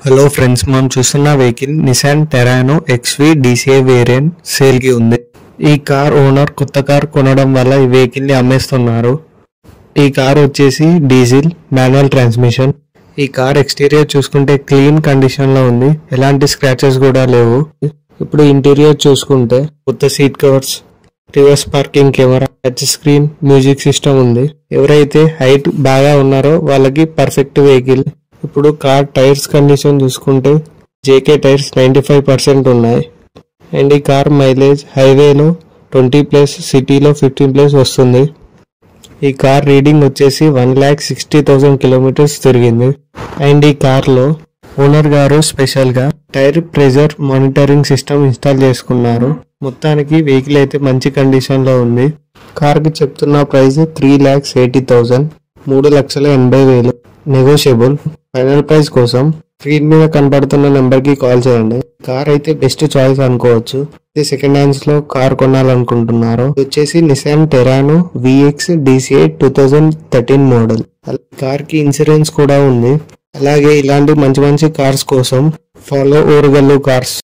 Hello friends, మనం చూస్తున్న vehicle Nissan టెరానో XV DCI variant sale కి ఉంది. ఈ కార్ ఓనర్ కొత్త కార్ కొనడం వల్ల ఈ వెహికల్ ని అమ్మేస్తున్నారు. ఈ కార్ వచ్చేసి డీజిల్ మాన్యువల్ ట్రాన్స్మిషన్. ఈ కార్ ఎక్స్టీరియర్ చూసుకుంటే క్లీన్ కండిషన్ లో ఉంది, ఎలాంటి స్క్రాచెస్ కూడా లేవు. ఇప్పుడు ఇంటీరియర్ చూసుకుంటే కొత్త seat covers, reverse parking camera, touch screen, music system ఉంది. ఎవరైతే హైట్ బాగా ఉన్నారో వాళ్ళకి పర్ఫెక్ట్ వెహికల్. ఇప్పుడు కార్ టైర్స్ కండిషన్ చూసుకుంటే JK టైర్స్ 95% ఉన్నాయి. అండ్ ఈ కార్ మైలేజ్ హైవేలో 20+, సిటీలో 15+ వస్తుంది. ఈ కార్ రీడింగ్ వచ్చేసి 1,60,000 కిలోమీటర్స్ తిరిగింది. అండ్ ఈ కార్లో ఓనర్ గారు స్పెషల్గా tyre pressure monitoring system install చేసుకున్నారు. మొత్తానికి వెహికల్ అయితే మంచి కండిషన్లో ఉంది. కార్కి చెప్తున్న ప్రైస్ 3,80,000, 3,80,000 నెగోషియబుల్. ఫైనల్ ప్రైస్ కోసం స్క్రీన్ మీద కనబడుతున్న నెంబర్ కి కాల్ చేయండి. కార్ అయితే బెస్ట్ చాయిస్ అనుకోవచ్చు. సెకండ్ హ్యాండ్స్ లో కార్ కొనాలనుకుంటున్నారు. వచ్చేసి నిసాన్ టెరానో VX DCI 2013 మోడల్. కార్ కి ఇన్సూరెన్స్ కూడా ఉంది. అలాగే ఇలాంటి మంచి మంచి కార్స్ కోసం ఫాలో ఓరుగల్లు కార్స్